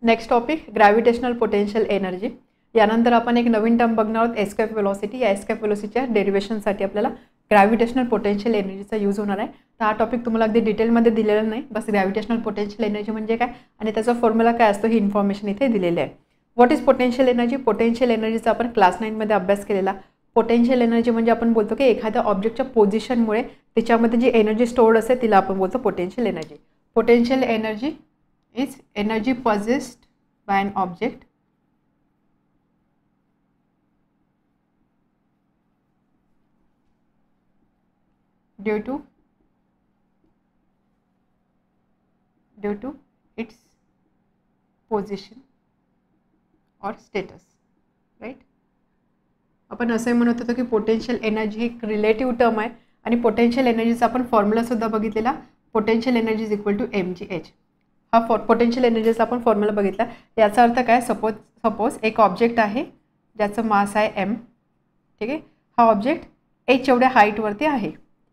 Next topic gravitational potential energy. यानंतर आपण एक नवीन टर्म बघणार आहोत एस्केप वेलोसिटी. या एस्केप वेलोसिटीच्या डेरिव्हेशनसाठी आपल्याला ग्रॅव्हिटेशनल पोटेन्शियल एनर्जीचा यूज होणार आहे. तर हा टॉपिक तुम्हाला अगदी डिटेलमध्ये दिलेला नाही, बस ग्रॅव्हिटेशनल पोटेन्शियल एनर्जी म्हणजे काय आणि त्याचा फॉर्म्युला काय असतो ही इन्फॉर्मेशन इथे दिलेली आहे. What is potential energy? Potential एनर्जीचा आपण क्लास 9 मध्ये अभ्यास केलेला. पोटेन्शियल एनर्जी म्हणजे आपण बोलतो की एखाद्या ऑब्जेक्टच्या पोझिशनमुळे त्याच्यामध्ये जी एनर्जी स्टोर्ड असते तिला आपण बोलतो potential energy. Potential energy is energy possessed by an object due to its position or status, right? आपण असे म्हणत होतो की पोटेन्शियल एनर्जी ही एक रिलेटिव्ह टर्म आहे आणि पोटेन्शियल एनर्जीचा आपण फॉर्म्युला सुद्धा बघितलेला. Potential energy is equal to mgh. हा पोटेन्शियल एनर्जीचा आपण फॉर्म्युला बघितला. याचा अर्थ काय? सपोज एक ऑब्जेक्ट आहे ज्याचं मास आहे m, ठीक आहे. हा ऑब्जेक्ट h एवढ्या हाईटवरती आहे.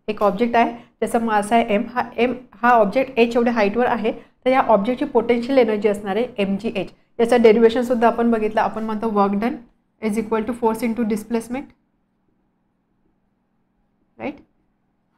एक ऑब्जेक्ट आहे ज्याचं मास आहे m, हा ऑब्जेक्ट h एवढ्या हाईटवर आहे. तर या ऑब्जेक्टची पोटेन्शियल एनर्जी असणार आहे mgh. याचं डेरिव्हेशन सुद्धा आपण बघितलं. आपण म्हणतो work done is equal to force into displacement, right.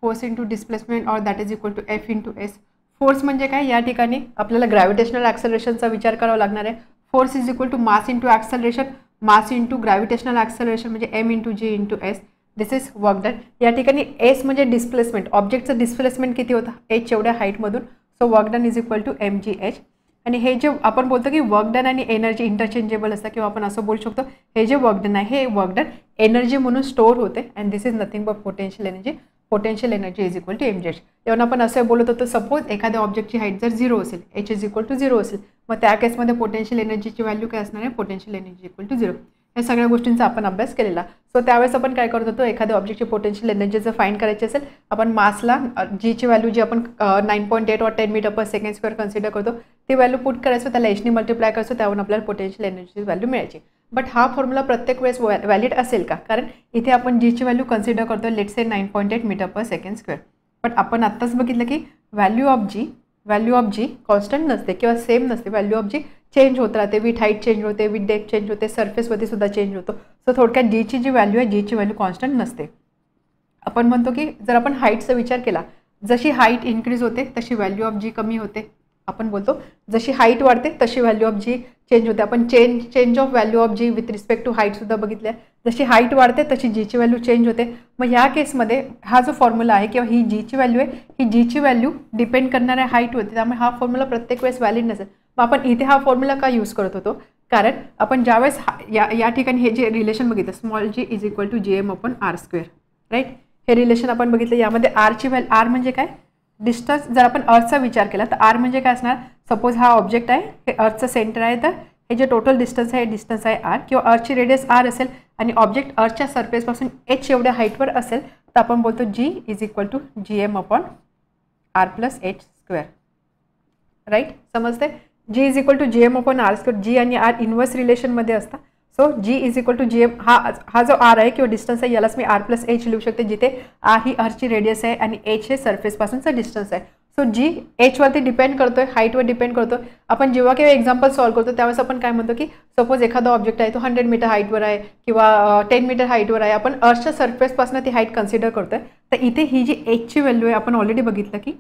Force into displacement और that is equal to F into S. Force म्हणजे काय? या ठिकाणी आपल्याला ग्रॅव्हिटेशनल ॲक्सेलरेशनचा विचार करावा लागणार आहे. Force is equal to mass into acceleration, mass into gravitational acceleration म्हणजे M into G into S. This is work done. या ठिकाणी एस म्हणजे डिस्प्लेसमेंट, ऑब्जेक्टचं डिस्प्लेसमेंट किती होतं एच एवढ्या हाईटमधून. So work done is equal to M G H. आणि हे जे आपण बोलतो की वर्क डन आणि एनर्जी इंटरचेंजेबल असतं किंवा आपण असं बोलू शकतो हे जे वर्क डन आहे हे वर्क डन एनर्जी म्हणून स्टोअर होते and this is nothing but potential energy. Potential energy is equal to mgh. तेव्हा आपण असं बोलत होतो सपोज एखाद्या ऑब्जेक्टची हाईट जर 0 असेल, h इज इक्वल टू 0 असेल, मग त्या केसमध्ये पोटेन्शियल एनर्जीची व्हॅल्यू काय असणार आहे? Potential energy equal to 0. या सगळ्या गोष्टींचा आपण अभ्यास केलेला. सो त्यावेळेस आपण काय करत होतो, एखाद्या ऑब्जेक्टची पोटेन्शियल एनर्जी जर फाइंड करायची असेल आपण मासला जीची व्हॅल्यू जी आपण 9.8 और 10 metre per second square consider करतो ती व्हॅल्यू पुट करायचो, त्याला एचनी मल्टिप्लाय करायचो, त्यावरून आपल्याला पोटेन्शियल एनर्जीची व्हॅल्यू मिळायची. बट हा फॉर्म्युला प्रत्येक वेळेस व्हॅलिड असेल का? कारण इथे आपण जीची व्हॅल्यू कन्सिडर करतो let's say 9.8 meter per second square. But आपण आत्ताच बघितलं की व्हॅल्यू ऑफ जी कॉन्स्टंट नसते किंवा सेम नसते. व्हॅल्यू ऑफ जी चेंज होत राहते, विथ हाईट चेंज होते, विथ डेप्थ चेंज होते, सरफेसवरती सुद्धा चेंज होतो. सो थोडक्यात जीची जी व्हॅल्यू आहे जीची व्हॅल्यू कॉन्स्टंट नसते. आपण म्हणतो की जर आपण हाईटचा विचार केला, जशी हाईट इन्क्रीज होते तशी व्हॅल्यू ऑफ जी कमी होते. आपण बोलतो जशी हाईट वाढते तशी व्हॅल्यू ऑफ जी चेंज होते. आपण change of value of g with respect to height सुद्धा बघितल्या. जशी हाईट वाढते तशी जीची व्हॅल्यू चेंज होते. मग ह्या केसमध्ये हा जो फॉर्म्युला आहे किंवा ही जीची व्हॅल्यू आहे ही जीची व्हॅल्यू डिपेंड करणाऱ्या हाईटवरती, त्यामुळे हा फॉर्म्युला प्रत्येक वेळेस व्हॅलिड नसेल. मग आपण इथे हा फॉर्म्युला का यूज करत होतो? कारण आपण ज्यावेळेस या ठिकाणी हे जे रिलेशन बघितलं small g is equal to G M upon R square, right. हे रिलेशन आपण बघितलं. यामध्ये आरची व्हॅल्यू, आर म्हणजे काय? डिस्टन्स. जर आपण अर्थचा विचार केला तर आर म्हणजे काय असणार? सपोज हा ऑब्जेक्ट आहे, हे अर्थचं सेंटर आहे, तर हे जे टोटल डिस्टन्स आहे डिस्टन्स आहे आर, किंवा अर्थची रेडियस आर असेल आणि ऑब्जेक्ट अर्थच्या सरफेसपासून एच एवढ्या हाईटवर असेल तर आपण बोलतो G is equal to G M upon R plus H square, right. समजते? G is equal to G M upon R square. G आणि आर इन्व्हर्स रिलेशनमध्ये असतात. So G is equal to G M, हा जो R आहे किंवा distance आहे यालाच मी आर प्लस एच लिहू शकते, जिथे आर ही अर्थची रेडियस आहे आणि एच हे सरफेसपासूनचा डिस्टन्स आहे. सो जी एचवरती डिपेंड करतोय, हाईटवर डिपेंड करतो. आपण जेव्हा केव्हा एक्झाम्पल सॉल्व्ह करतो त्यावेळेस आपण काय म्हणतो की सपोज एखादा ऑब्जेक्ट आहे तो 100 मीटर हाईटवर आहे किंवा 10 मीटर हाईटवर आहे, आपण अर्थच्या सरफेसपासून ती हाईट कन्सिडर करतोय. तर इथे ही जी एचची व्हॅल्यू आहे आपण ऑलरेडी बघितलं की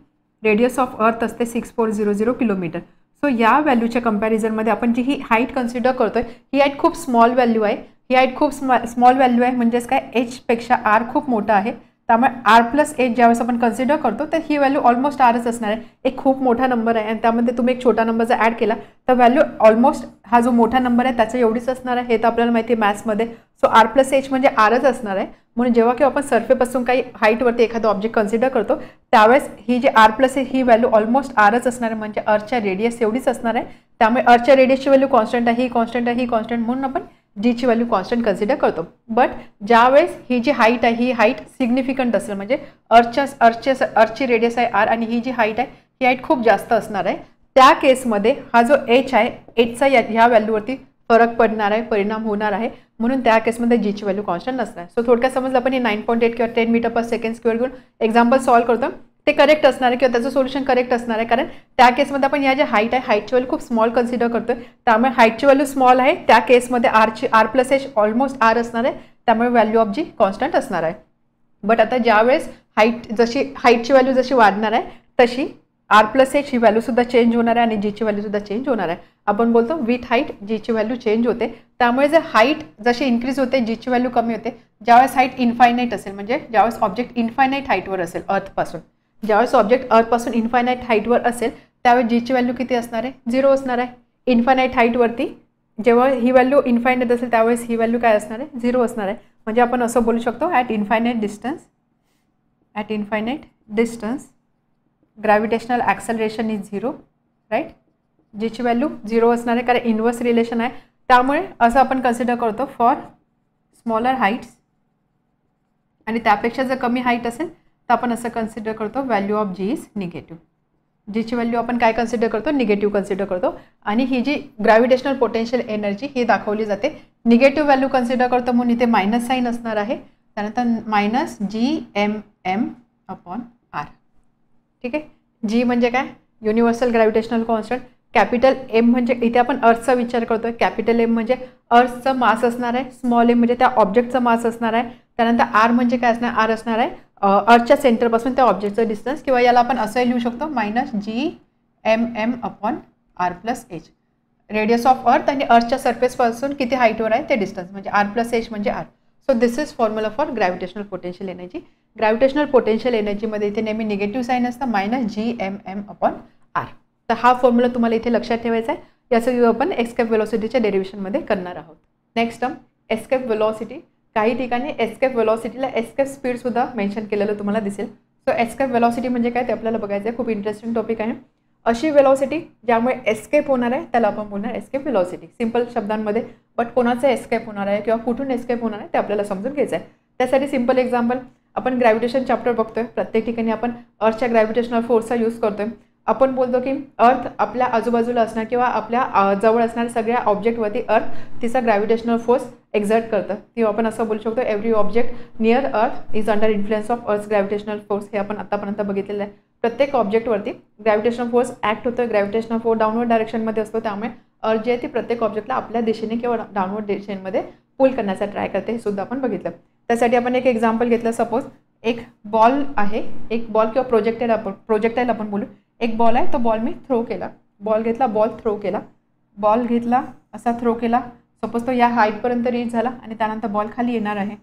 रेडियस ऑफ अर्थ असते 6400 किलोमीटर. सो या व्हॅल्यूच्या कंपॅरिझनमध्ये आपण जी ही हाईट कन्सिडर करतोय ही हाईट खूप स्मॉल व्हॅल्यू आहे. ही हाईट खूप स्मॉल व्हॅल्यू आहे म्हणजेच काय? एचपेक्षा आर खूप मोठा आहे. त्यामुळे आर प्लस एच ज्यावेळेस आपण कन्सिडर करतो तर ही व्हॅल्यू ऑलमोस्ट आरच असणार आहे. एक खूप मोठा नंबर आहे आणि त्यामध्ये तुम्ही एक छोटा नंबर जर ॲड केला तर व्हॅल्यू ऑलमोस्ट हा जो मोठा नंबर आहे त्याच्या एवढीच असणार आहे. हे तर आपल्याला माहिती आहे मॅथ्समध्ये. सो आर प्लस एच म्हणजे आरच असणार आहे. म्हणून जेव्हा केव्हा आपण सरफेसपासून काही हाईटवरती एखादा ऑब्जेक्ट कन्सिडर करतो त्यावेळेस ही जी आर प्लस ही व्हॅल्यू ऑलमोस्ट आरच असणार आहे, म्हणजे अर्थच्या रेडियस एवढीच असणार आहे. त्यामुळे अर्थच्या रेडियसची व्हॅल्यू कॉन्स्टंट आहे, ही कॉन्स्टंट आहे, ही कॉन्स्टंट, म्हणून आपण जीची व्हॅल्यू कॉन्स्टंट कन्सिडर करतो. बट ज्यावेळेस ही जी हाईट आहे ही हाईट सिग्निफिकंट असेल, म्हणजे अर्थची रेडियस आहे आर आणि ही जी हाईट आहे ही हाईट खूप जास्त असणार आहे, त्या केसमध्ये हा जो एच आहे एचचा ह्या व्हॅल्यूवरती फरक पडणार आहे, परिणाम होणार आहे. म्हणून त्या केसमध्ये जीची व्हॅल्यू कॉन्स्टंट नसणार. सो थोडक्यात समजलं आपण हे 9.8 किंवा 10 मीटर पर सेकंड स्क्वेअर घेऊन एक्झाम्पल सॉल्व्ह करतो. ते करेक्ट असणार आहे किंवा त्याचं सोल्युशन करेक्ट असणार आहे, कारण त्या केसमध्ये आपण या जे हाईट आहे हाईटची व्हॅल्यू खूप स्मॉल कन्सिडर करतोय, त्यामुळे हाईटची व्हॅल्यू स्मॉल आहे, त्या केसमध्ये R plus H almost R असणार आहे, त्यामुळे व्हॅल्यू ऑफ जी कॉन्स्टंट असणार आहे. बट आता ज्यावेळेस हाईटची व्हॅल्यू जशी वाढणार आहे तशी आर प्लस एच ही व्हॅल्यू सुद्धा चेंज होणार आहे आणि जीची व्हॅल्यू सुद्धा चेंज होणार आहे. आपण बोलतो विथ हाईट जीची व्हॅल्यू चेंज होते, त्यामुळे जर हाईट जशी इन्क्रीज होते जीची व्हॅल्यू कमी होते. ज्यावेळेस हाईट इन्फायनाईट असेल, म्हणजे ज्यावेळेस ऑब्जेक्ट इन्फायनाईट हाईटवर असेल अर्थपासून, ज्यावेळेस ऑब्जेक्ट अर्थपासून इन्फायनाईट हाईटवर असेल त्यावेळेस जीची व्हॅल्यू किती असणार आहे, 0 असणार आहे. इन्फायनाईट हाईटवरती जेव्हा ही व्हॅल्यू इन्फायनाईट असेल त्यावेळेस ही व्हॅल्यू काय असणार आहे, 0 असणार आहे. म्हणजे आपण असं बोलू शकतो at infinite distance gravitational acceleration is 0, right. जीची व्हॅल्यू 0 असणार आहे, कारण इन्व्हर्स रिलेशन आहे, त्यामुळे असं आपण कन्सिडर करतो फॉर स्मॉलर हाईट्स, आणि त्यापेक्षा जर कमी हाईट असेल तर आपण असं कन्सिडर करतो value of g is negative. जीची व्हॅल्यू आपण काय कन्सिडर करतो, निगेटिव्ह कन्सिडर करतो. आणि ही जी ग्रॅव्हिटेशनल पोटेन्शियल एनर्जी ही दाखवली जाते निगेटिव्ह व्हॅल्यू कन्सिडर करतो, म्हणून इथे मायनस साईन असणार आहे, त्यानंतर मायनस GMM अपॉन आर. ठीक आहे. जी म्हणजे काय, universal gravitational constant. Capital M म्हणजे इथे आपण अर्थचा विचार करतोय, कॅपिटल एम म्हणजे अर्थचं मास असणार आहे, स्मॉल एम म्हणजे त्या ऑब्जेक्टचं मास असणार आहे, त्यानंतर आर म्हणजे काय असणार, आर असणार आहे अर्थच्या सेंटरपासून त्या ऑब्जेक्टचं डिस्टन्स, किंवा याला आपण असंही लिहू शकतो minus GMM upon R plus H. Radius of earth आणि अर्थच्या सरफेसपासून किती हाईटवर आहे ते डिस्टन्स, म्हणजे आर प्लस एच म्हणजे R. So this is formula for gravitational potential energy. Gravitational potential एनर्जीमध्ये इथे नेहमी निगेटिव्ह साईन असतं, मायनस GMM अपॉन आर. तर हा फॉर्म्युला तुम्हाला इथे लक्षात ठेवायचा आहे. याचं आपण एस्केप वेलॉसिटीच्या डेरिव्हेशनमध्ये करणार आहोत. Next term escape velocity. काही ठिकाणी एस्केप वेलॉसिटीला एस्केप स्पीड सुद्धा मेन्शन केलेलं तुम्हाला दिसेल. सो एस्केप वेलॉसिटी म्हणजे काय ते आपल्याला बघायचं आहे. खूप इंटरेस्टिंग टॉपिक आहे. अशी वेलॉसिटी ज्यामुळे एस्केप होणार आहे त्याला आपण बोलणार एस्केप वेलॉसिटी. सिंपल शब्दांमध्ये. बट कोणाचं एस्केप होणार आहे किंवा कुठून एस्केप होणार आहे ते आपल्याला समजून घ्यायचं आहे. त्यासाठी सिंपल एक्झाम्पल आपण ग्रॅव्हिटेशन चॅप्टर बघतोय. प्रत्येक ठिकाणी आपण अर्थच्या ग्रॅव्हिटेशनल फोर्सचा यूज करतोय. आपण बोलतो की अर्थ आपल्या आजूबाजूला असणार किंवा आपल्या जवळ असणाऱ्या सगळ्या ऑब्जेक्टवरती अर्थ तिचा ग्रॅव्हिटेशनल फोर्स एक्झर्ट करतं, किंवा आपण असं बोलू शकतो every object near earth is under influence of earth gravitational force. हे आपण आतापर्यंत बघितलेलं आहे. प्रत्येक ऑब्जेक्टवरती ग्रॅव्हिटेशनल फोर्स ॲक्ट होतो. ग्रॅव्हिटेशनल फोर्स डाऊनवर्ड डायरेक्शनमध्ये असतो, त्यामुळे अर्थ जी आहे ती प्रत्येक ऑब्जेक्टला आपल्या दिशेने किंवा डाऊनवर्ड दिशेमध्ये पुल करण्याचा ट्राय करते. हे सुद्धा आपण बघितलं. त्यासाठी आपण एक एक्झाम्पल घेतलं. सपोज एक बॉल आहे, एक बॉल किंवा प्रोजेक्टाईल आपण बोलू. एक बॉल आहे, तो बॉल मी थ्रो केला. बॉल घेतला, बॉल थ्रो केला. बॉल घेतला, असा थ्रो केला. सपोज तो या हाईटपर्यंत रीच झाला आणि त्यानंतर बॉल खाली येणार आहे.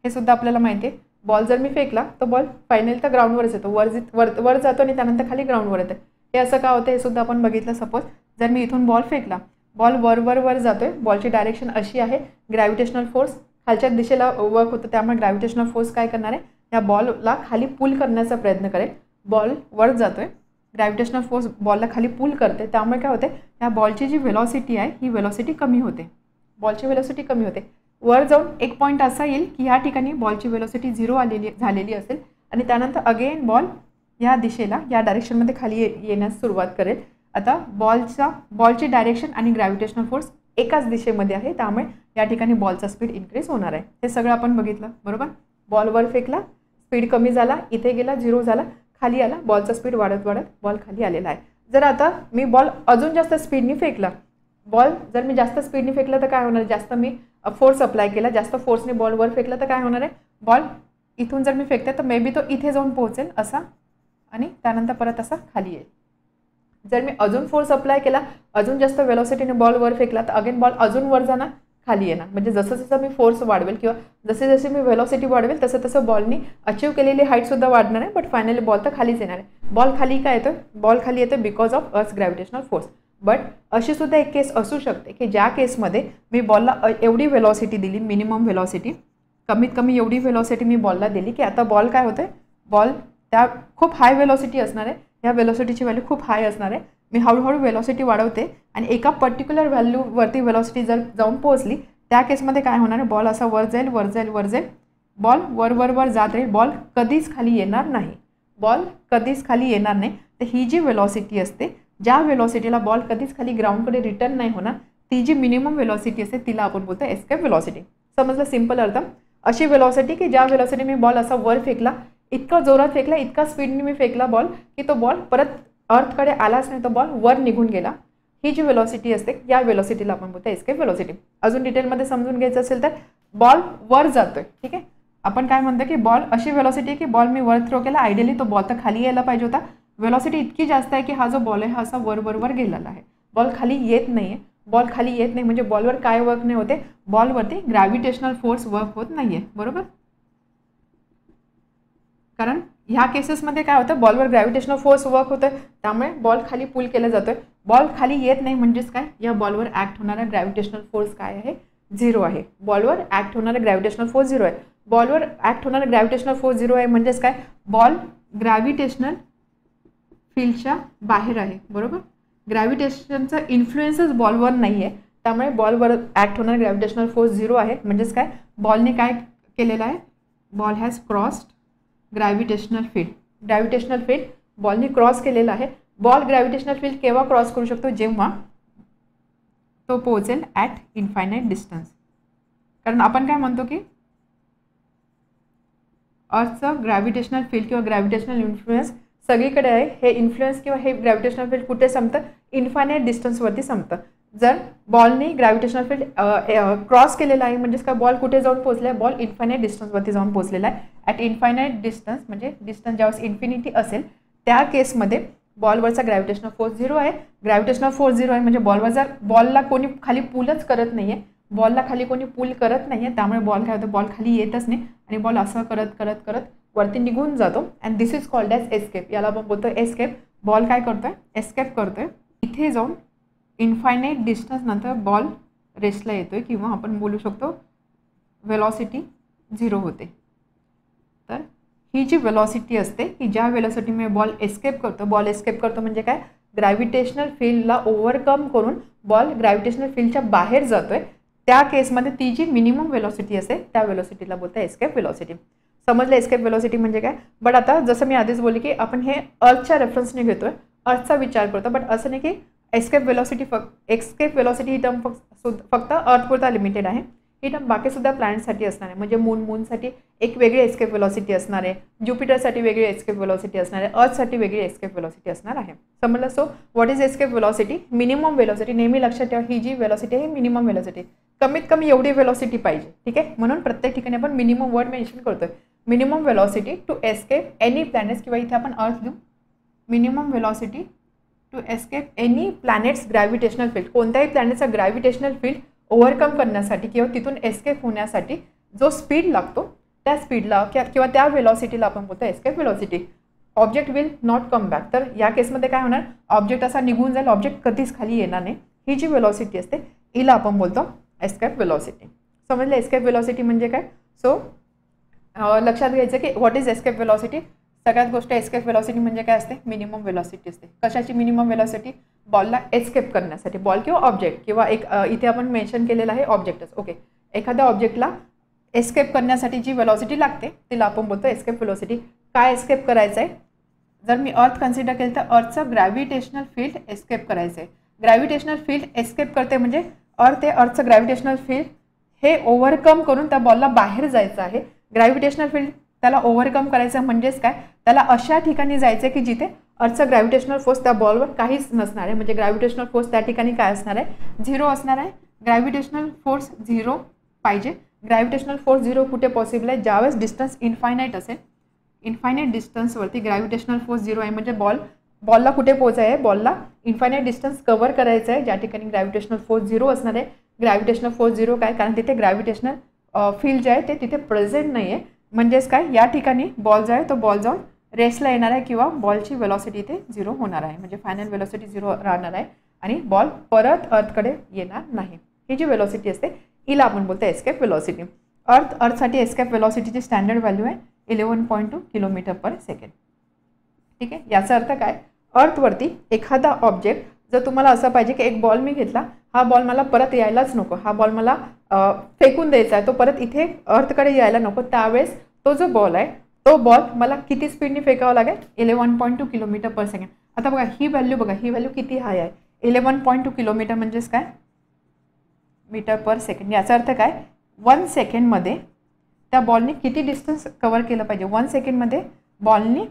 हे सुद्धा आपल्याला माहिती आहे. बॉल जर मी फेकला तो बॉल फायनली तर ग्राउंडवरच येतो, वर जातो आणि त्यानंतर खाली ग्राउंडवर येतं. हे असं का होतं हे सुद्धा आपण बघितलं. सपोज जर मी इथून बॉल फेकला, बॉल वर जातोय. बॉलची डायरेक्शन अशी आहे, ग्रॅव्हिटेशनल फोर्स खालच्या दिशेला वर्क होतं, त्यामुळे ग्रॅव्हिटेशनल फोर्स काय करणार आहे, या बॉलला खाली पुल करण्याचा प्रयत्न करेल. बॉल वर जातोय, ग्रॅव्हिटेशनल फोर्स बॉलला खाली पुल करते, त्यामुळे काय होते, या बॉलची जी वेलॉसिटी आहे ही वेलॉसिटी कमी होते. बॉलची वेलॉसिटी कमी होते. वर जाऊन एक पॉईंट असा येईल की या ठिकाणी बॉलची वेलॉसिटी 0 झालेली असेल आणि त्यानंतर अगेन बॉल या दिशेला या डायरेक्शनमध्ये खाली येण्यास सुरुवात करेल. आता बॉलची डायरेक्शन आणि ग्रॅव्हिटेशनल फोर्स एकाच दिशेमध्ये आहे, त्यामुळे या ठिकाणी बॉलचा स्पीड इन्क्रीज होणार आहे. हे सगळं आपण बघितलं, बरोबर. बॉल वर फेकला, स्पीड कमी झाला, इथे गेला 0 झाला, खाली आला, बॉलचा स्पीड वाढत बॉल खाली आलेला आहे. जर आता मी बॉल अजून जास्त स्पीडनी फेकला, बॉल जर मी जास्त स्पीडनी फेकला तर काय होणार, जास्त मी फोर्स अप्लाय केला, जास्त फोर्सने बॉल वर फेकला तर काय होणार आहे, बॉल इथून जर मी फेकते तर मे बी तो इथे जाऊन पोहोचेल असा आणि त्यानंतर परत असा खाली येईल. जर मी अजून फोर्स अप्लाय केला, अजून जास्त वेलॉसिटीने बॉल वर फेकला तर अगेन बॉल अजून वर जाणार, खाली येणार. म्हणजे जसं जसं मी फोर्स वाढवेल किंवा जसे जसे मी वेलॉसिटी वाढवेल तसं तसं बॉलनी अचीव केलेली हाईटसुद्धा वाढणार आहे. बट फायनली बॉल तर खालीच येणार आहे. बॉल खाली काय येतं, बॉल खाली येतं because of earth gravitational force. But अशी सुद्धा एक केस असू शकते की ज्या केसमध्ये मी बॉलला एवढी वेलॉसिटी दिली, मिनिमम वेलॉसिटी, कमीत कमी एवढी वेलॉसिटी मी बॉलला दिली की आता बॉल काय होतं, बॉल त्या खूप हाय वेलॉसिटी असणार आहे, ह्या वेलॉसिटीची व्हॅल्यू खूप हाय असणार आहे. मी हळूहळू वेलॉसिटी वाढवते आणि एका पर्टिक्युलर व्हॅल्यूवरती वेलॉसिटी जर जाऊन पोहोचली त्या केसमध्ये काय होणार आहे, बॉल असा वर जाईल, बॉल वर जात राहील, बॉल कधीच खाली येणार नाही. बॉल कधीच खाली येणार नाही. तर ही जी वेलॉसिटी असते, ज्या वेलॉसिटीला बॉल कधीच खाली ग्राउंडकडे रिटर्न नाही होणार, ती जी मिनिमम वेलॉसिटी असते तिला आपण बोलतो एस्केप वेलॉसिटी. समजलं सिंपल अर्थ. अशी वेलॉसिटी की ज्या वेलॉसिटी मी बॉल असा वर फेकला, इतका जोरात फेकला, इतका स्पीडने मी फेकला बॉल की तो बॉल परत अर्थकडे आलाच नाही, तो बॉल वर निघून गेला. ही जी वेलॉसिटी असते या वेलॉसिटीला आपण बोलतो एस्केप वेलॉसिटी. अजून डिटेलमध्ये समजून घ्यायचं असेल तर बॉल वर जातोय. ठीक आहे, आपण काय म्हणतो की बॉल अशी वेलॉसिटी आहे की बॉल मी वर थ्रो केला, आयडियली तो बॉल तर खाली यायला पाहिजे होता. वेलॉसिटी इतकी जास्त आहे की हा जो बॉल आहे हा असा वर वर वर गेलेला आहे. बॉल खाली येत नाही आहे. बॉल खाली येत नाही म्हणजे बॉलवर काय वर्क नाही होते, बॉलवरती ग्रॅव्हिटेशनल फोर्स वर्क होत नाही आहे. बरोबर, कारण ह्या केसेसमध्ये काय होतं, बॉलवर ग्रॅव्हिटेशनल फोर्स वर्क होतं, त्यामुळे बॉल खाली पुल केला जातोय. बॉल खाली येत नाही म्हणजेच काय, या बॉलवर ॲक्ट होणारा ग्रॅव्हिटेशनल फोर्स काय आहे, 0 आहे. बॉलवर ॲक्ट होणारा ग्रॅव्हिटेशनल फोर्स 0 आहे. बॉलवर ॲक्ट होणारा ग्रॅव्हिटेशनल फोर्स 0 आहे म्हणजेच काय, बॉल ग्रॅव्हिटेशनल फील्डच्या बाहेर आहे. बरोबर, ग्रॅव्हिटेशनचा इन्फ्लुएन्सच बॉलवर नाही आहे, त्यामुळे बॉलवर ॲक्ट होणारा ग्रॅव्हिटेशनल फोर्स 0 आहे. म्हणजेच काय, बॉलने काय केलेलं आहे, ball has crossed gravitational field. Gravitational field बॉलने क्रॉस केलेला आहे. बॉल ग्रॅव्हिटेशनल फील्ड केव्हा क्रॉस करू शकतो, जेव्हा तो पोहोचेल ॲट इन्फायनाईट डिस्टन्स. कारण आपण काय म्हणतो की अर्थचं ग्रॅव्हिटेशनल फील्ड किंवा ग्रॅव्हिटेशनल इन्फ्लुएन्स सगळीकडे आहे. हे इन्फ्लुएन्स किंवा हे ग्रॅव्हिटेशनल फील्ड कुठे संपतं, इन्फायनाईट डिस्टन्सवरती संपतं. जर बॉलने ग्रॅव्हिटेशनल फील्ड क्रॉस केलेला आहे म्हणजेच काय, बॉल कुठे जाऊन पोहोचला आहे, बॉल इन्फायनाईट डिस्टन्सवरती जाऊन पोहोचलेला आहे. ॲट इन्फायनाईट डिस्टन्स म्हणजे डिस्टन्स ज्यावेळेस इन्फिनिटी असेल त्या केसमध्ये बॉलवरचा ग्रॅव्हिटेशनल फोर्स 0 आहे. ग्रॅव्हिटेशनल फोर्स 0 आहे म्हणजे बॉलवर जर बॉलला कोणी खाली पुलच करत नाही आहे, बॉलला खाली कोणी पुल करत नाही आहे, त्यामुळे बॉल काय होतं, बॉल खाली येतच नाही आणि बॉल असं करत करत करत वरती निघून जातो. And this is called as escape. याला आपण बोलतो एस्केप. बॉल काय करतोय, एस्केप करतोय. इथे जाऊन इन्फायनाईट डिस्टन्स नंतर बॉल रेस्टला येतोय किंवा आपण बोलू शकतो वेलॉसिटी 0 होते. तर ही जी वेलॉसिटी असते की ज्या वेलॉसिटीमुळे बॉल एस्केप करतो, बॉल एस्केप करतो म्हणजे काय, ग्रॅव्हिटेशनल फील्डला ओव्हरकम करून बॉल ग्रॅव्हिटेशनल फील्डच्या बाहेर जातोय, त्या केसमध्ये ती जी मिनिमम वेलॉसिटी असते त्या वेलॉसिटीला बोलतो एस्केप वेलॉसिटी. समजलं एस्केप वेलॉसिटी म्हणजे काय. बट आता जसं मी आधीच बोलले की आपण हे अर्थच्या रेफरन्सने घेतोय, अर्थचा विचार करतो. बट असं नाही की एस्केप वेलॉसिटी ही टर्म फक्त अर्थपुरता लिमिटेड आहे. ही टर्म बाकीसुद्धा प्लॅनेटसाठी असणार आहे. म्हणजे मूनसाठी एक वेगळी एस्केप वेलॉसिटी असणार आहे, ज्युपिटरसाठी वेगळी एस्केप वेलॉसिटी असणार आहे, अर्थसाठी वेगळी एस्केप वेलॉसिटी असणार आहे. समजलं. So what is escape velocity, minimum velocity. नेहमी लक्षात ठेवा, ही जी वेलॉसिटी आहे ही मिनिमम वेलॉसिटी, कमीत कमी एवढी वेलॉसिटी पाहिजे. ठीक आहे, म्हणून प्रत्येक ठिकाणी आपण मिनिमम वर्ड मेन्शन करतोय. Minimum velocity to escape any planets, किंवा इथे आपण अर्थ घेऊ, minimum velocity to escape any planets gravitational field. कोणत्याही प्लॅनेटचा ग्रॅव्हिटेशनल फील्ड ओव्हरकम करण्यासाठी किंवा तिथून एस्केप होण्यासाठी जो स्पीड लागतो त्या स्पीडला किंवा त्या वेलॉसिटीला आपण बोलतो escape velocity. Object will not come back. तर या केसमध्ये काय होणार, ऑब्जेक्ट असा निघून जाईल, ऑब्जेक्ट कधीच खाली येणार नाही. ही जी वेलॉसिटी असते हिला आपण बोलतो एस्केप वेलॉसिटी. समजलं एस्केप वेलॉसिटी म्हणजे काय. सो लक्षात घ्यायचं की व्हॉट इज एस्केप वेलॉसिटी. सगळ्यात गोष्ट एस्केप वेलॉसिटी म्हणजे काय असते, मिनिमम वेलॉसिटी असते. कशाची मिनिमम वेलॉसिटी, बॉलला एस्केप करण्यासाठी. बॉल किंवा ऑब्जेक्ट किंवा एक इथे आपण मेन्शन केलेलं आहे ऑब्जेक्टच. ओके, एखाद्या ऑब्जेक्टला एस्केप करण्यासाठी जी वेलॉसिटी लागते तिला आपण बोलतो एस्केप वेलॉसिटी. काय एस्केप करायचं आहे, जर मी अर्थ कन्सिडर केलं तर अर्थचं ग्रॅव्हिटेशनल फील्ड एस्केप करायचं आहे. ग्रॅव्हिटेशनल फील्ड एस्केप करते म्हणजे अर्थचं ग्रॅव्हिटेशनल फील्ड हे ओव्हरकम करून त्या बॉलला बाहेर जायचं आहे. ग्रॅव्हिटेशनल फील्ड त्याला ओव्हरकम करायचं म्हणजेच काय, त्याला अशा ठिकाणी जायचं की जिथे अर्थचा ग्रॅव्हिटेशनल फोर्स त्या बॉलवर काहीच नसणार आहे. म्हणजे ग्रॅव्हिटेशनल फोर्स त्या ठिकाणी काय असणार आहे, 0 असणार आहे. ग्रॅव्हिटेशनल फोर्स 0 पाहिजे. ग्रॅव्हिटेशनल फोर्स 0 कुठे पॉसिबल आहे, ज्यावेळेस डिस्टन्स इन्फायनाईट असेल. इन्फायनाईट डिस्टन्सवरती ग्रॅव्हिटेशनल फोर्स 0 आहे म्हणजे बॉलला कुठे पोहोचायचं आहे, बॉलला इन्फायनाईट डिस्टन्स कव्हर करायचं आहे ज्या ठिकाणी ग्रॅव्हिटेशनल फोर्स 0 असणार आहे. ग्रॅव्हिटेशनल फोर्स 0 काय, कारण तिथे ग्रॅव्हिटेशनल फील्ड जे आहे ते तिथे प्रेझेंट नाही आहे. म्हणजेच काय, या ठिकाणी बॉल जो आहे तो बॉल जाऊन रेस्टला येणार आहे किंवा बॉलची वेलॉसिटी ते 0 होणार आहे. म्हणजे फायनल वेलॉसिटी 0 राहणार आहे आणि बॉल परत अर्थकडे येणार नाही. ही जी वेलॉसिटी असते हिला आपण बोलतो एस्केप वेलॉसिटी. अर्थसाठी एस्केप वेलॉसिटीची स्टँडर्ड व्हॅल्यू आहे 11.2 किलोमीटर पर सेकंड. ठीक आहे, याचा अर्थ काय, अर्थवरती एखादा ऑब्जेक्ट जर तुम्हाला असं पाहिजे की एक बॉल मी घेतला, हा बॉल मला परत यायलाच नको, हा बॉल मला फेकून द्यायचा आहे, तो परत इथे अर्थकडे यायला नको, त्यावेळेस तो जो बॉल आहे तो बॉल मला किती स्पीडने फेकावा लागेल, 11.2 किलोमीटर पर सेकंड. आता बघा ही व्हॅल्यू बघा, ही व्हॅल्यू किती हाय आहे, 11.2 किलोमीटर म्हणजेच काय, मीटर पर सेकंड. याचा अर्थ काय, 1 सेकंडमध्ये त्या बॉलनी किती डिस्टन्स कव्हर केलं पाहिजे. 1 सेकंडमध्ये बॉलनी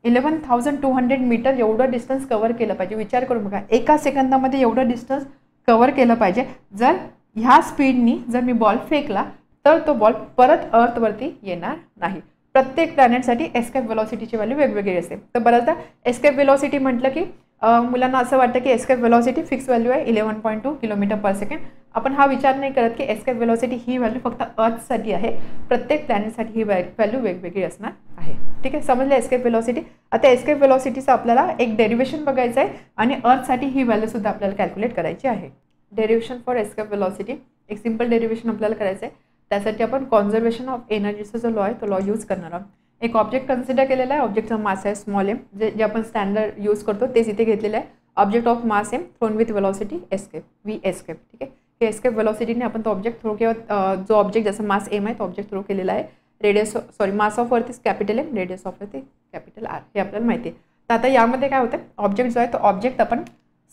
11,200 मीटर एवढं डिस्टन्स कव्हर केलं पाहिजे. विचार करून बघा, एका सेकंदामध्ये एवढं डिस्टन्स कव्हर केलं पाहिजे. जर ह्या स्पीडनी जर मी बॉल फेकला तर तो बॉल परत अर्थवरती येणार नाही. प्रत्येक प्लॅनेटसाठी एस्केप वेलॉसिटीची व्हॅल्यू वेगवेगळी असते. तर बऱ्याचदा एस्केप वेलॉसिटी म्हटलं की मुलांना असं वाटतं की एस्केप वेलॉसिटी फिक्स व्हॅल्यू आहे 11.2 किलोमीटर पर सेकंड. आपण हा विचार नाही करत की एस्केप वेलॉसिटी ही व्हॅल्यू फक्त अर्थसाठी आहे. प्रत्येक प्लॅनेटसाठी ही व्हॅल्यू वेगवेगळी असणार आहे. ठीक आहे, समजलं एस्केप वेलॉसिटी. आता एस्केप वेलॉसिटीचं आपल्याला एक डेरिव्हेशन बघायचं आहे आणि अर्थसाठी ही व्हॅल्यूसुद्धा आपल्याला कॅल्क्युलेट करायची आहे. डेरिव्हेशन फॉर एस्केप वेलॉसिटी, एक सिम्पल डेरिव्हेशन आपल्याला करायचं आहे. त्यासाठी आपण कॉन्झर्वेशन ऑफ एनर्जीचा जो लॉ आहे तो लॉ यूज करणार आहोत. एक ऑब्जेक्ट कन्सिडर केलेला आहे. ऑब्जेक्टचा मास आहे स्मॉल एम, जे आपण स्टँडर्ड यूज करतो तेच इथे घेतलेलं आहे. Object of mass M thrown with velocity escape, V escape. ठीक आहे, हे एस्केप वेलॉसिटीने आपण तो ऑब्जेक्ट थ्रो किंवा जो ऑब्जेक्ट जसं मास एम आहे तो ऑब्जेक्ट थ्रो केलेला आहे. Mass of earth is capital M, radius of earth capital R, हे आपल्याला माहिती आहे. तर आता यामध्ये काय होतं, ऑब्जेक्ट जो आहे तो ऑब्जेक्ट आपण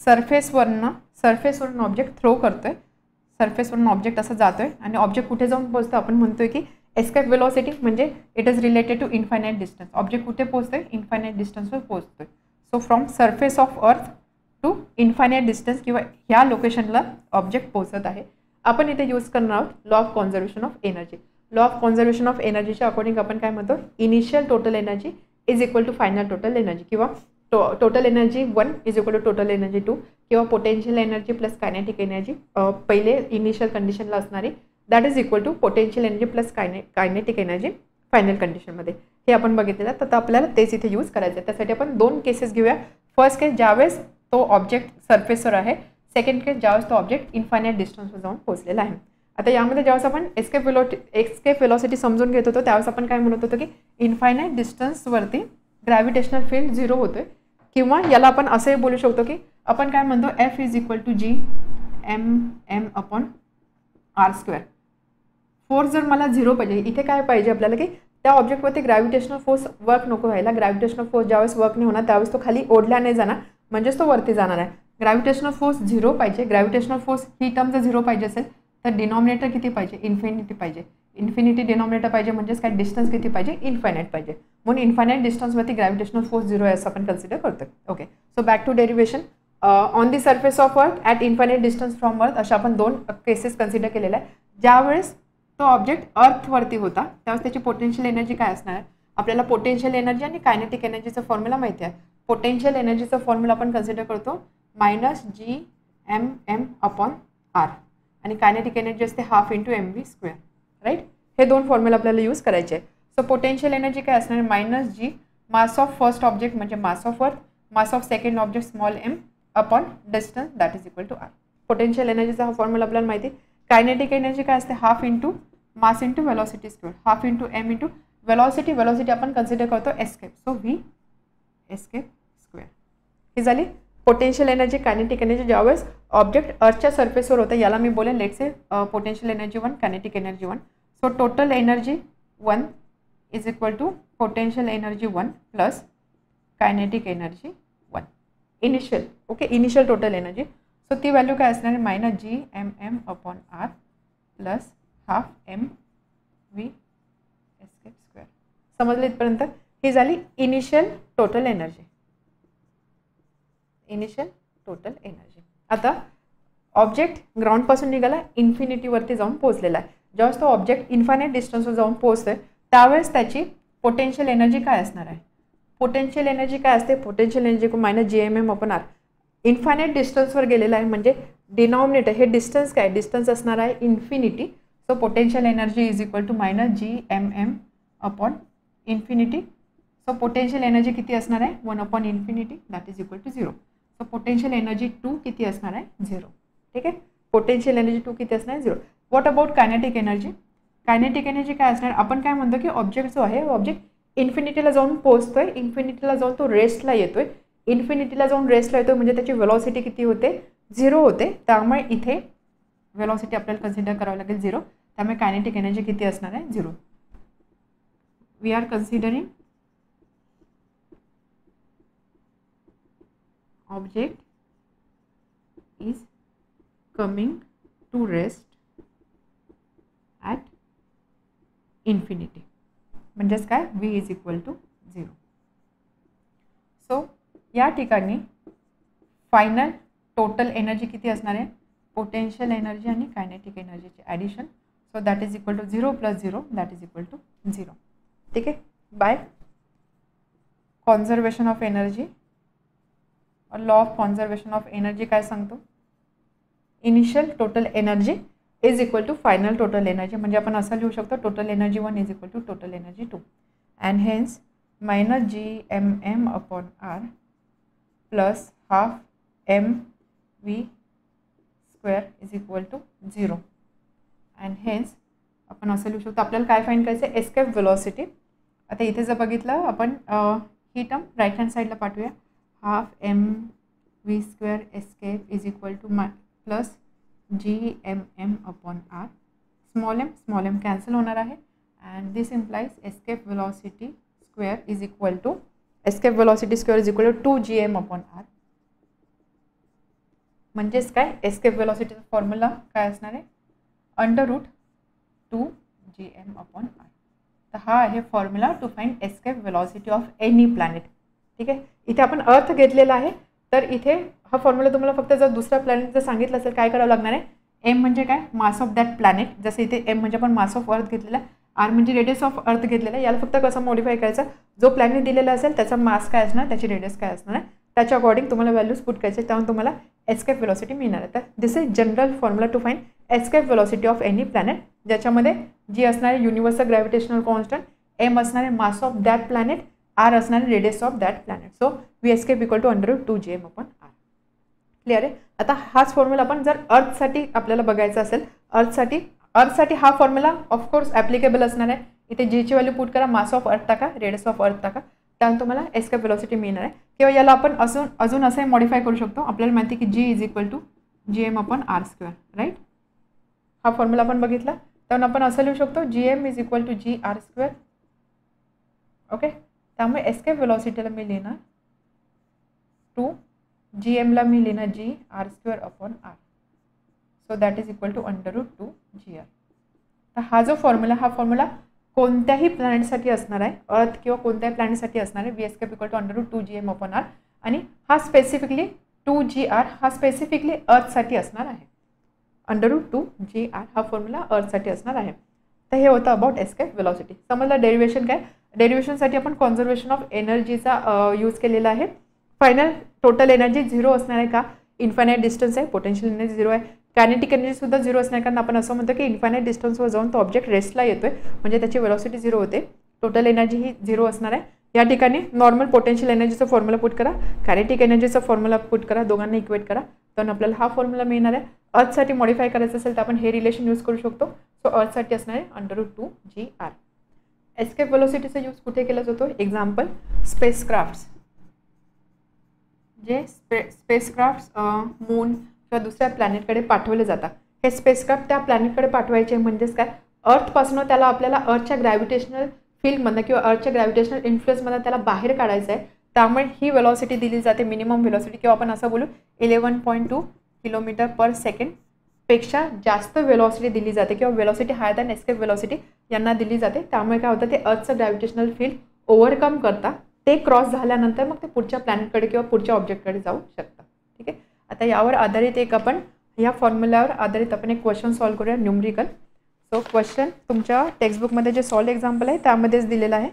सरफेसवरून ऑब्जेक्ट थ्रो करतोय. सरफेसवरून ऑब्जेक्ट असं जातोय आणि ऑब्जेक्ट कुठे जाऊन पोहोचतो, आपण म्हणतोय की एस्केप वेलॉसिटी म्हणजे it is related to infinite distance. Object कुठे पोहोचतोय, इन्फायनाईट डिस्टन्सवर पोहोचतोय. So from surface of earth to infinite distance किंवा ह्या लोकेशनला ऑब्जेक्ट पोहोचत आहे. आपण इथे यूज करणार आहोत law of conservation of energy. Law of conservation of एनर्जीच्या अकॉर्डिंग आपण काय म्हणतो, initial total energy is equal to final total energy किंवा total energy 1 is equal to total energy 2 किंवा potential energy plus kinetic energy पहिले initial कंडिशनला असणारी that is equal to potential energy plus kinetic energy final कंडिशनमध्ये. हे आपण बघितलेलं. तर आपल्याला तेच इथे यूज करायचं आहे. त्यासाठी आपण 2 केसेस घेऊया. फर्स्ट केस ज्यावेळेस तो ऑब्जेक्ट सरफेसवर आहे. सेकंड केस ज्यावेळेस तो ऑब्जेक्ट इन्फायनाईट डिस्टन्सवर जाऊन पोहोचलेला आहे. आता यामध्ये ज्यावेळेस आपण एस्केप वेलॉसिटी समजून घेत होतो त्यावेळेस आपण काय म्हणत होतो की इन्फायनाईट डिस्टन्सवरती ग्रॅव्हिटेशनल फील्ड 0 होतोय. किंवा याला आपण असंही बोलू शकतो की आपण काय म्हणतो, F is equal to G M upon R square. Force जर मला 0 पाहिजे, इथे काय पाहिजे आपल्याला की त्या ऑब्जेक्टवरती ग्रॅव्हिटेशनल फोर्स वर्क नको व्हायला. ग्रॅव्हिटेशनल फोर्स ज्यावेळेस वर्क नाही होणार त्यावेळेस तो खाली ओढल्या नाही जाणार, म्हणजेच तो वरती जाणार आहे. ग्रॅव्हिटेशनल फोर्स 0 पाहिजे. ग्रॅव्हिटेशनल फोर्स ही टर्म जर 0 पाहिजे असेल तर डिनॉमिनेटर किती पाहिजे, इन्फिनिटी पाहिजे. इन्फिनिटी डिनॉमिनेटर पाहिजे म्हणजेच काय, डिस्टन्स किती पाहिजे, इन्फायनाईट पाहिजे. म्हणून इन्फायनाईट डिस्टन्सवरती ग्रॅव्हिटेशनल फोर्स 0 आहे असं आपण कन्सिडर करतो. Okay, so back to derivation. On the surface of earth at infinite distance from earth अशा आपण 2 केसेस कन्सिडर केलेल्या आहे. ज्यावेळेस तो ऑब्जेक्ट अर्थवरती होता त्यावेळेस त्याची पोटेन्शियल एनर्जी काय असणार आहे. आपल्याला पोटेन्शियल एनर्जी आणि कायनेटिक एनर्जीचा फॉर्म्युला माहिती आहे. पोटेन्शियल एनर्जीचा फॉर्म्युला आपण कन्सिडर करतो -GMM अपॉन आर आणि कायनेटिक एनर्जी असते ½ × mv². राईट, हे 2 फॉर्म्युला आपल्याला यूज करायचे आहे. सो पोटेन्शियल एनर्जी काय असणार आहे, -G mass of first object म्हणजे mass of earth, mass of second object small m upon distance that is equal to R. Potential एनर्जीचा हा फॉर्म्युला आपल्याला माहिती. कायनेटिक एनर्जी काय असते, ½ × mass × velocity square, ½ × m × velocity. Velocity आपण consider करतो escape, so v escape square. ही झाली पोटेन्शियल एनर्जी. कायनेटिक एनर्जी ज्यावेळेस ऑब्जेक्ट अर्थच्या सरफेसवर होतं याला मी बोलेन let's say potential energy 1 kinetic energy 1. So total energy 1 is equal to potential energy 1 plus kinetic energy 1 initial. Okay, initial total energy. So ती व्हॅल्यू काय असणार आहे, -GMM upon R plus ½ mv escape square. समजलं इथपर्यंत. ही झाली initial total energy. Initial total energy. आता object ग्राउंडपासून निघाला इन्फिनिटीवरती जाऊन पोहोचलेला आहे. ज्यावेळेस तो ऑब्जेक्ट इन्फायनाईट डिस्टन्सवर जाऊन पोहोचतोय त्यावेळेस त्याची पोटेन्शियल एनर्जी काय असणार आहे. पोटेन्शियल एनर्जी काय असते, potential energy -GMM upon R. Infinite डिस्टन्सवर गेलेला आहे म्हणजे डिनॉमिनेटर हे डिस्टन्स काय, डिस्टन्स असणार आहे infinity. So potential energy is equal to -GMM upon infinity. So potential energy किती असणार आहे, 1 upon infinity that is equal to 0. So potential energy 2 किती असणार आहे, 0. ठीक आहे, पोटेन्शियल एनर्जी 2 किती असणार आहे, 0. What about kinetic energy. Kinetic energy काय असणार, आपण काय म्हणतो की ऑब्जेक्ट जो आहे ऑब्जेक्ट इन्फिनिटीला जाऊन पोहोचतोय, इन्फिनिटीला जाऊन तो रेस्टला येतोय. इन्फिनिटीला जाऊन रेस्टला येतोय म्हणजे त्याची वेलॉसिटी किती होते, 0 होते. त्यामुळे इथे वेलॉसिटी आपल्याला कन्सिडर करावी लागेल 0. त्यामुळे कायनेटिक एनर्जी किती असणार आहे, 0. We are considering object is coming to rest at infinity. म्हणजेच काय, V is equal to 0. So या ठिकाणी फायनल टोटल एनर्जी किती असणार आहे, पोटेन्शियल एनर्जी आणि कायनेटिक एनर्जीचे addition. So that is equal to 0 + 0 that is equal to 0. ठीक आहे. By conservation of energy, law of conservation of energy काय सांगतो, initial total energy is equal to final total energy. म्हणजे आपण असं लिहू शकतो, total energy 1 is equal to total energy 2 and hence -gmm/r plus half mv² is equal to 0 and hence आपण असं लिहू शकतो. आपल्याला काय फाइंड करायचं आहे, एस्केप वेलॉसिटी. आता इथे जर बघितलं आपण ही टर्म राईट हँड साईडला पाठवूया. Half mv² escape is equal to plus gmm/r. Small m cancel होणार आहे and this implies escape velocity square is equal to 2gm/r. म्हणजेच काय, एस्केप वेलॉसिटीचा फॉर्म्युला काय असणार आहे, √2gm/r. तर हा आहे formula to find escape velocity of any planet. ठीक आहे. इथे आपण अर्थ घेतलेला आहे, तर इथे हा फॉर्म्युला तुम्हाला फक्त जर दुसरा प्लॅनेट जर सांगितलं असेल काय करावं लागणार आहे, एम म्हणजे काय, मास ऑफ दॅट प्लॅनेट. जसं इथे एम म्हणजे आपण मास ऑफ अर्थ घेतलेला आहे, आर म्हणजे रेडियस ऑफ अर्थ घेतलेला आहे. याला फक्त कसं मॉडिफाय करायचं, जो प्लॅनेट दिलेला असेल त्याचा मास काय असणार, त्याची रेडियस काय असणार आहे, त्याच्या अकॉर्डिंग तुम्हाला व्हॅल्यूज पुट करायचे, त्यामुळे तुम्हाला एस्केप वेलॉसिटी मिळणार आहे. तर this is general formula to find escape velocity of any planet, ज्याच्यामध्ये जी असणार आहे युनिव्हर्सल ग्रॅव्हिटेशनल कॉन्स्टंट, एम असणार आहे mass of that planet, R असणार आहे radius of that planet. So V escape equal to √2gm/r. Clear आहे. आता हाच फॉर्म्युला आपण जर अर्थसाठी आपल्याला बघायचा असेल, अर्थसाठी हा फॉर्म्युला ऑफकोर्स ॲप्लिकेबल असणार आहे. इथे जीची व्हॅल्यू पुट करा, मास ऑफ अर्थ टाका, रेडियस ऑफ अर्थ टाका, त्यानंतर तुम्हाला एस्केप वेलॉसिटी मिळणार आहे. किंवा याला आपण अजून असं मॉडिफाय करू शकतो. आपल्याला माहिती आहे की g is equal to gm/r². Right. हा फॉर्म्युला आपण बघितला, त्यामुळे आपण असं लिहू शकतो gm is equal to gr². Okay. त्यामुळे एस्केप वेलॉसिटीला मी लिहिणार 2, gmला मी लिहिणार gr²/r. So that is equal to √2gr. तर हा जो फॉर्म्युला, हा फॉर्म्युला कोणत्याही प्लॅनेटसाठी असणार आहे, अर्थ किंवा कोणत्याही प्लॅनेटसाठी असणार आहे, we escape equal to √2gm/r. आणि हा स्पेसिफिकली 2gr हा स्पेसिफिकली अर्थसाठी असणार आहे. √2gr हा फॉर्म्युला अर्थसाठी असणार आहे. तर हे होतं अबाउट एस्केप वेलॉसिटी. समजलं डेरिवेशन काय, डेरिवेशनसाठी आपण कॉन्झर्वेशन ऑफ एनर्जीचा यूज केलेला आहे. फायनल टोटल एनर्जी 0 असणार आहे का, इन्फायनाईट डिस्टन्स आहे, पोटेन्शियल एनर्जी 0 आहे, कायनेटिक एनर्जी सुद्धा 0 असणार, कारण आपण असं म्हणतो की इन्फायनाईट डिस्टन्सवर जाऊन तो ऑब्जेक्ट रेस्टला येतोय, म्हणजे त्याची वेलॉसिटी 0 होते. टोटल एनर्जी ही 0 असणार आहे. या ठिकाणी नॉर्मल पोटेन्शियल एनर्जीचा फॉर्म्युला पुट करा, कायनेटिक एनर्जीचा फॉर्म्युला पुट करा, दोघांना इक्वेट करा, तर आपल्याला हा फॉर्म्युला मिळणार आहे. अर्थसाठी मॉडिफाय करायचं असेल तर आपण हे रिलेशन यूज करू शकतो. सो अर्थसाठी असणार आहे √2gr. एस्केप वेलॉसिटीचा यूज कुठे केला जातो, एक्झाम्पल स्पेसक्राफ्ट्स, जे स्पेसक्राफ्ट्स मून किंवा दुसऱ्या प्लॅनेटकडे पाठवले जातात. हे स्पेसक्राफ्ट त्या प्लॅनेटकडे पाठवायचे म्हणजेच काय, अर्थपासून त्याला आपल्याला अर्थच्या ग्रॅव्हिटेशनल फील्डमधनं किंवा अर्थच्या ग्रॅव्हिटेशनल इन्फ्लुअन्समधनं त्याला बाहेर काढायचं आहे. त्यामुळे ही वेलॉसिटी दिली जाते, मिनिमम वेलॉसिटी, किंवा आपण असं बोलू 11.2 km/s पेक्षा जास्त वेलॉसिटी दिली जाते, किंवा velocity higher than escape velocity यांना दिली जाते. त्यामुळे काय होतं, ते अर्थचं ग्रॅव्हिटेशनल फील्ड ओव्हरकम करता, ते क्रॉस झाल्यानंतर मग ते पुढच्या प्लॅनेटकडे किंवा पुढच्या ऑब्जेक्टकडे जाऊ शकतात. ठीक आहे. आता यावर आधारित या फॉर्म्युल्यावर आधारित आपण एक क्वेश्चन सॉल्व करूया, न्यूमरिकल. सो क्वेश्चन तुमच्या टेक्स्टबुकमध्ये जे सॉल्व एक्झाम्पल आहे त्यामध्येच दिलेलं आहे.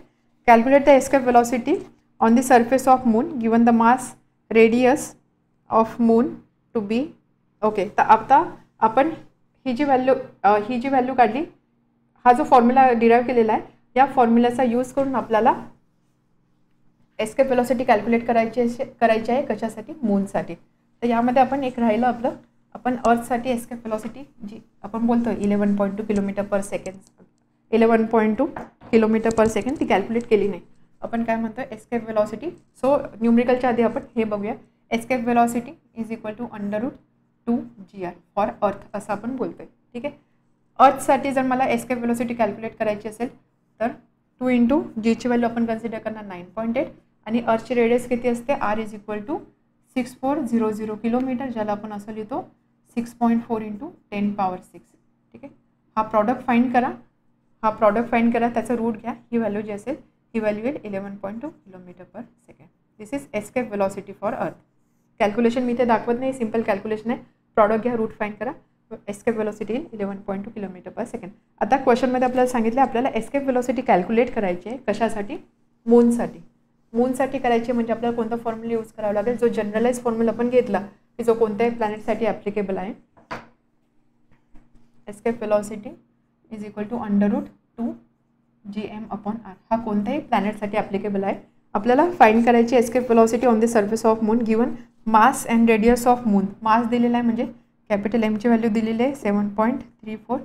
Calculate the escape velocity on the surface of moon given the mass radius of moon to be. Okay. तर आता आपण ही जी व्हॅल्यू काढली, हा जो फॉर्म्युला डिराईव्ह केलेला आहे, या फॉर्म्युलाचा यूज करून आपल्याला एस्केप वेलॉसिटी कॅल्क्युलेट करायची आहे. कशासाठी, मूनसाठी. तर यामध्ये आपण एक राहिलं आपलं, आपण अर्थसाठी एस्केप वेलॉसिटी जी आपण बोलतो 11.2 km/s ती कॅल्क्युलेट केली नाही. आपण काय म्हणतो, एस्केप वेलॉसिटी. सो न्यूमरिकलच्या आधी आपण हे बघूया. Escape velocity is equal to √2gr for earth असं आपण बोलतोय. ठीक आहे. अर्थसाठी जर मला एस्केप वेलॉसिटी कॅल्क्युलेट करायची असेल तर 2 × जीची व्हॅल्यू आपण कन्सिडर करणार 9.8 आणि अर्थची रेडियस किती असते, r is equal to 6400 kilometer, ज्याला आपण असं लिहितो 6.4 × 10⁻⁶. ठीक आहे. हा प्रॉडक्ट फाइंड करा. हा प्रॉडक्ट फाइंड करा, त्याचं रूट घ्या, ही व्हॅल्यू जी असेल ही व्हॅल्यू येईल 11.2 kilometre per second. This is escape velocity for earth. Calculation मी ते दाखवत नाही, सिम्पल कॅल्क्युलेशन आहे. प्रॉडक्ट घ्या, रूट फाइंड करा, एस्केप वेलॉसिटी येईल 11.2 किलोमीटर पर सेकंड. आता क्वेश्चनमध्ये आपल्याला सांगितलं आपल्याला एस्केप वेलॉसिटी कॅल्क्युलेट करायची आहे. कशासाठी? मूनसाठी. मूनसाठी करायची म्हणजे आपल्याला कोणता फॉर्म्युला यूज करावा लागेल? जो जनरलाइज फॉर्म्युला आपण घेतला की जो कोणत्याही प्लॅनेटसाठी ॲप्लिकेबल आहे. Escape velocity is equal to √2 gm/r. हा कोणत्याही प्लॅनेटसाठी ॲप्लिकेबल आहे. आपल्याला फाइंड करायची escape velocity on the surface of moon given mass and radius of moon. Mass दिलेला आहे म्हणजे कॅपिटल एमची व्हॅल्यू दिलेली आहे 7.34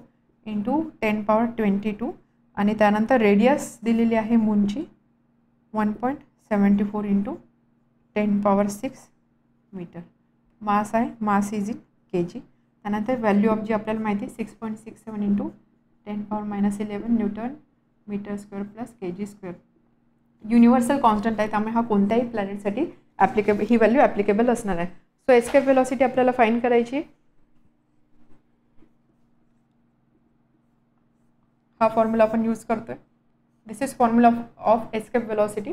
× 10⁻22 आणि त्यानंतर रेडियस दिलेली आहे मूनची 1.74 × 10⁻6 मीटर. मास आहे, मास इज इन kg. त्यानंतर व्हॅल्यू ऑफ जी आपल्याला माहिती आहे 6.67 × 10⁻11 newton metre square plus kg². Universal constant आहे, त्यामुळे हा कोणत्याही प्लॅनेटसाठी ॲप्लिकेबल, ही व्हॅल्यू ॲप्लिकेबल असणार आहे. सो एस्केप वेलॉसिटी आपल्याला फाइंड करायची. हा फॉर्म्युला आपण यूज करतोय. This is formula of escape velocity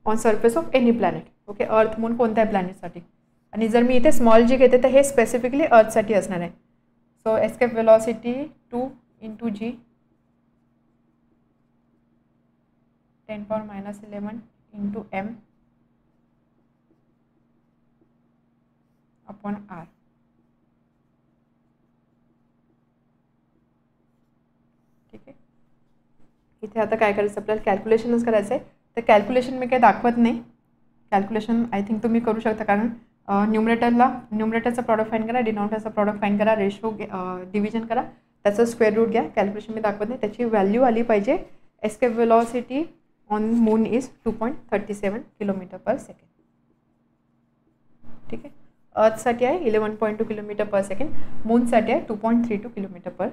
on surface of any planet. Okay, earth moon कोणत्याही प्लॅनेटसाठी. आणि जर मी इथे स्मॉल जी घेते तर हे स्पेसिफिकली अर्थसाठी असणार आहे. So escape velocity 2 × g 10⁻11 × m upon r. ठीक आहे. इथे आता काय करायचं आपल्याला? कॅल्क्युलेशनच करायचं आहे. तर कॅल्क्युलेशन मी काही दाखवत नाही. कॅल्क्युलेशन आय थिंक तुम्ही करू शकता, कारण न्यूमरेटरचा प्रॉडक्ट फाइंड करा, डिनॉमिनेटरचा प्रॉडक्ट फाइंड करा, रेशो डिव्हिजन करा, त्याचं स्क्वेअर रूट घ्या. कॅल्क्युलेशन मी दाखवत नाही. त्याची व्हॅल्यू आली पाहिजे. Escape velocity on moon is 2.37 kilometre per second. ठीक आहे. अर्थसाठी आहे 11.2 किलोमीटर पर सेकंड, मूनसाठी आहे 2.32 किलोमीटर पर